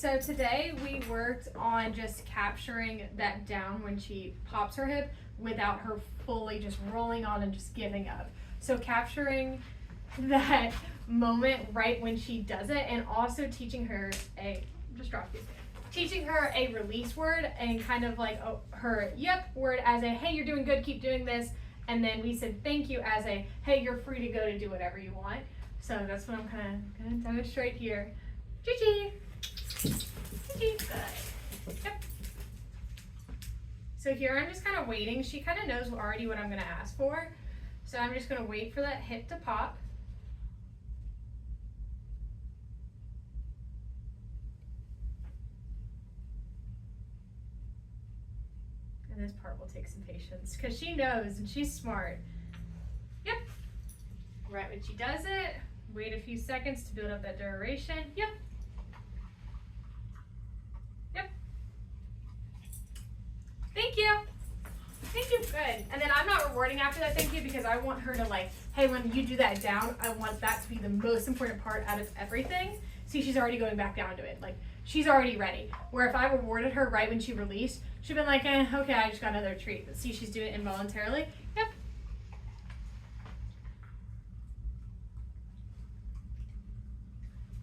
So today we worked on just capturing that down when she pops her hip without her fully just rolling on and just giving up. So capturing that moment right when she does it, and also teaching her teaching her a release word, and kind of like her yep word as a hey, you're doing good, keep doing this. And then we said thank you as a hey, you're free to go to do whatever you want. So that's what I'm kind of going to demonstrate here. Gigi. Gigi, good. Yep. So here I'm just kind of waiting. She kind of knows already what I'm going to ask for. So I'm just going to wait for that hip to pop. And this part will take some patience because she knows and she's smart. Yep. Right when she does it, wait a few seconds to build up that duration. Yep. Yep. Thank you. Thank you. Good. And then I'm not rewarding after that thank you because I want her to like, hey, when you do that down, I want that to be the most important part out of everything. See, she's already going back down to it. Like, she's already ready. Where if I rewarded her right when she released, she'd been like, okay, I just got another treat. But see, she's doing it involuntarily. Yep.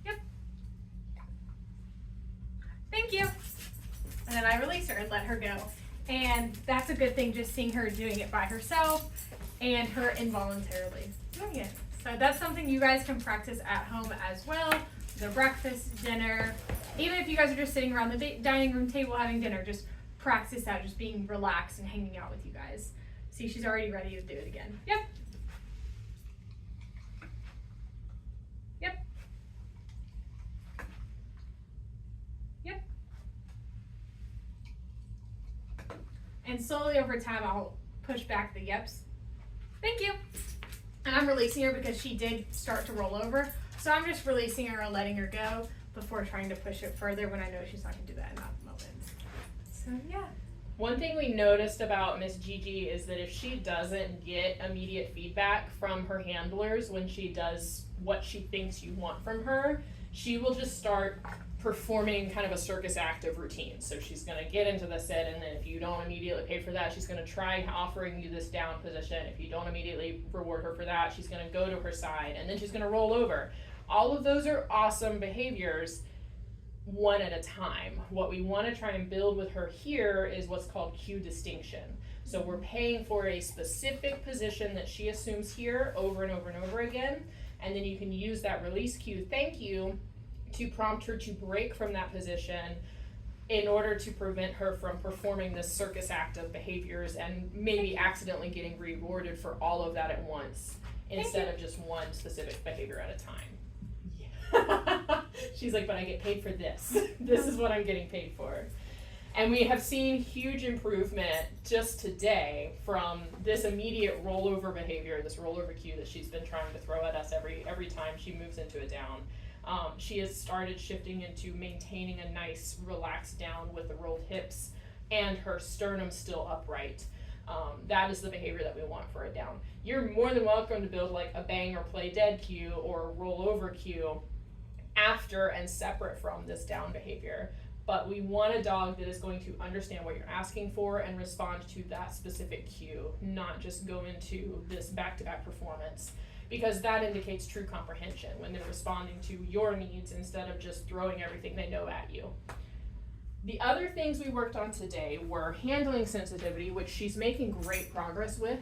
Yep. Thank you. And then I release her and let her go. And that's a good thing, just seeing her doing it by herself and her involuntarily doing it. So that's something you guys can practice at home as well. The breakfast, dinner, even if you guys are just sitting around the dining room table having dinner, just practice out, just being relaxed and hanging out with you guys. See, she's already ready to do it again. Yep. Yep. Yep. And slowly over time, I'll push back the yeps. Thank you. And I'm releasing her because she did start to roll over. So I'm just releasing her and letting her go before trying to push it further when I know she's not going to do that in that moment. So yeah. One thing we noticed about Miss Gigi is that if she doesn't get immediate feedback from her handlers when she does what she thinks you want from her, she will just start performing kind of a circus act of routine. So she's going to get into the sit, and then if you don't immediately pay for that, she's going to try offering you this down position. If you don't immediately reward her for that, she's going to go to her side, and then she's going to roll over. All of those are awesome behaviors, one at a time. What we want to try and build with her here is what's called cue distinction. So we're paying for a specific position that she assumes here over and over and over again, and then you can use that release cue, thank you, to prompt her to break from that position in order to prevent her from performing this circus act of behaviors and maybe accidentally getting rewarded for all of that at once instead of just one specific behavior at a time. Yeah. She's like, but I get paid for this. This is what I'm getting paid for. And we have seen huge improvement just today from this immediate rollover behavior, this rollover cue that she's been trying to throw at us every time she moves into a down. She has started shifting into maintaining a nice relaxed down with the rolled hips and her sternum still upright. That is the behavior that we want for a down. You're more than welcome to build like a bang or play dead cue or a rollover cue after and separate from this down behavior. But we want a dog that is going to understand what you're asking for and respond to that specific cue, not just go into this back-to-back performance, because that indicates true comprehension when they're responding to your needs instead of just throwing everything they know at you. The other things we worked on today were handling sensitivity, which she's making great progress with.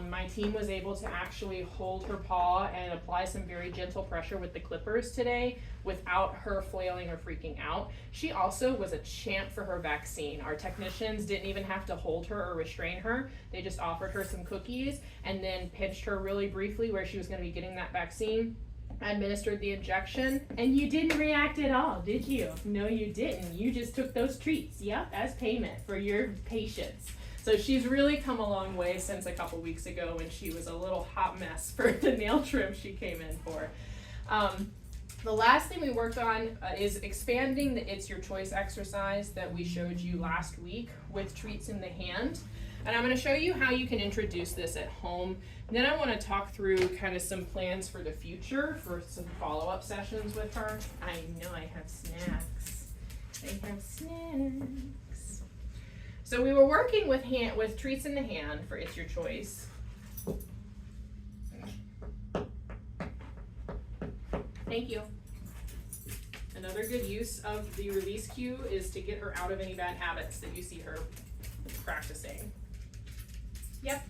My team was able to actually hold her paw and apply some very gentle pressure with the clippers today without her flailing or freaking out. She also was a champ for her vaccine. Our technicians didn't even have to hold her or restrain her. They just offered her some cookies and then pinched her really briefly where she was going to be getting that vaccine. Administered the injection, and you didn't react at all, did you? No, you didn't. You just took those treats, yep, as payment for your patience. So she's really come a long way since a couple weeks ago when she was a little hot mess for the nail trim she came in for. The last thing we worked on is expanding the It's Your Choice exercise that we showed you last week with treats in the hand. And I'm going to show you how you can introduce this at home. And then I want to talk through kind of some plans for the future for some follow-up sessions with her. I know I have snacks. They have snacks. So we were working with treats in the hand for It's Your Choice. Thank you. Another good use of the release cue is to get her out of any bad habits that you see her practicing. Yep.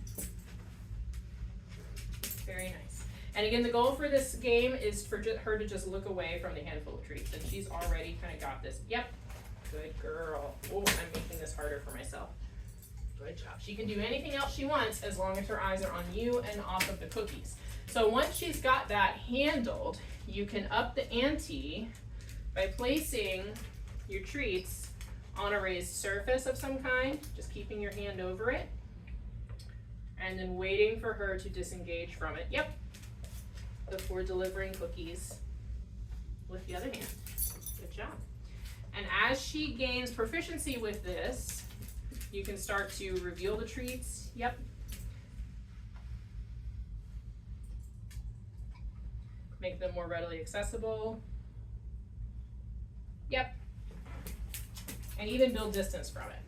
Very nice. And again, the goal for this game is for her to just look away from the handful of treats, and she's already kind of got this. Yep. Good girl. Oh, I'm making this harder for myself. Good job. She can do anything else she wants as long as her eyes are on you and off of the cookies. So once she's got that handled, you can up the ante by placing your treats on a raised surface of some kind, just keeping your hand over it, and then waiting for her to disengage from it. Yep. Before delivering cookies with the other hand. Good job. And as she gains proficiency with this, you can start to reveal the treats. Yep. Make them more readily accessible. Yep. And even build distance from it.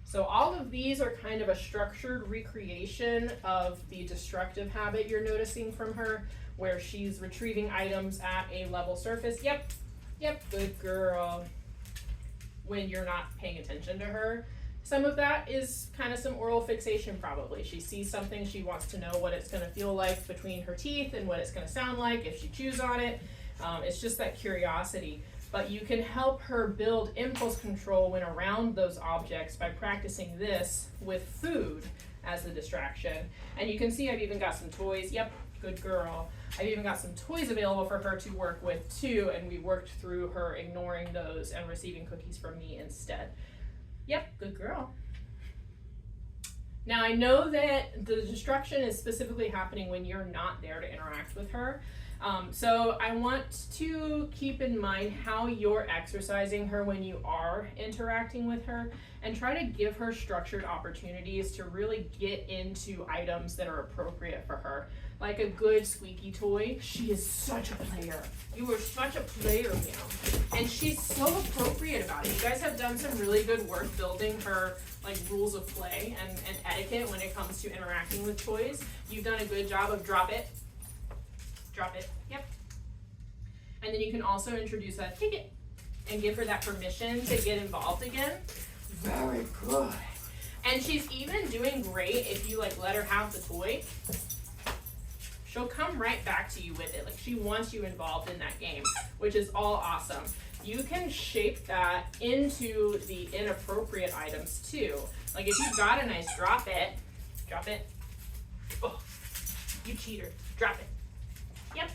So all of these are kind of a structured recreation of the destructive habit you're noticing from her, where she's retrieving items at a level surface. Yep, yep, good girl. When you're not paying attention to her. Some of that is kind of some oral fixation probably. She sees something, she wants to know what it's gonna feel like between her teeth and what it's gonna sound like if she chews on it. It's just that curiosity. But you can help her build impulse control when around those objects by practicing this with food as the distraction. And you can see I've even got some toys. Yep, good girl. I've even got some toys available for her to work with too, and we worked through her ignoring those and receiving cookies from me instead. Yep, good girl. Now I know that the distraction is specifically happening when you're not there to interact with her. So I want to keep in mind how you're exercising her when you are interacting with her, and try to give her structured opportunities to really get into items that are appropriate for her. Like a good squeaky toy. She is such a player. You are such a player now. And she's so appropriate about it. You guys have done some really good work building her like rules of play and etiquette when it comes to interacting with toys. You've done a good job of drop it. Drop it, yep. And then you can also introduce a ticket and give her that permission to get involved again. Very good. And she's even doing great if you like let her have the toy. She'll come right back to you with it. Like she wants you involved in that game, which is all awesome. You can shape that into the inappropriate items too. Like if you've got a nice drop it. Oh, you cheater, drop it. Yep.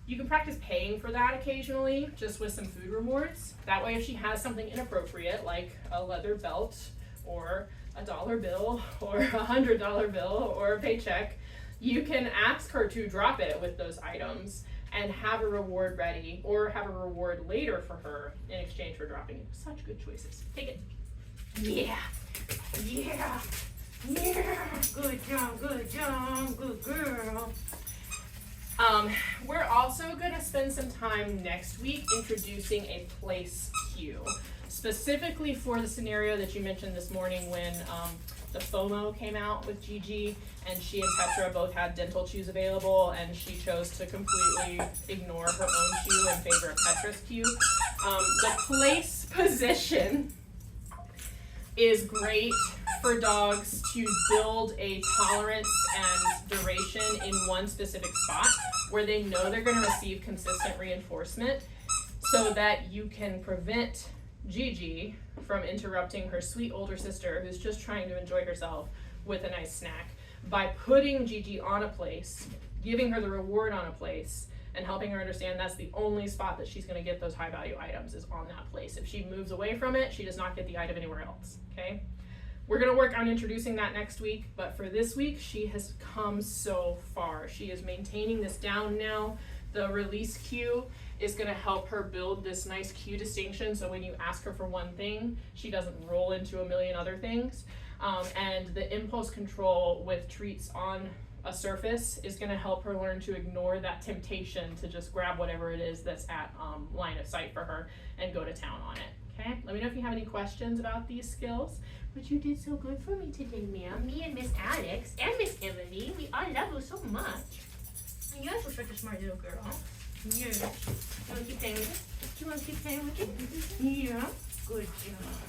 You can practice paying for that occasionally, just with some food rewards. That way if she has something inappropriate, like a leather belt, or a dollar bill, or $100 bill, or a paycheck, you can ask her to drop it with those items and have a reward ready, or have a reward later for her in exchange for dropping it. Such good choices. Take it. Yeah. Yeah. Yeah. Good job, good girl. We're also going to spend some time next week introducing a place cue, specifically for the scenario that you mentioned this morning when the FOMO came out with Gigi, and she and Petra both had dental chews available, and she chose to completely ignore her own chew in favor of Petra's cue. The place position is great for dogs to build a tolerance and duration in one specific spot where they know they're going to receive consistent reinforcement, so that you can prevent Gigi from interrupting her sweet older sister who's just trying to enjoy herself with a nice snack by putting Gigi on a place, giving her the reward on a place, and helping her understand that's the only spot that she's going to get those high value items is on that place. If she moves away from it, she does not get the item anywhere else, okay? We're going to work on introducing that next week, but for this week, she has come so far. She is maintaining this down now. The release cue is going to help her build this nice cue distinction, so when you ask her for one thing, she doesn't roll into a million other things. And the impulse control with treats on a surface is going to help her learn to ignore that temptation to just grab whatever it is that's at line of sight for her and go to town on it. Okay, let me know if you have any questions about these skills. But you did so good for me today, ma'am. Me and Miss Alex and Miss Emily, we all love you so much. You're such a smart little girl. Yes. You want to keep playing with it? You want to keep playing with it? Yeah. Good job.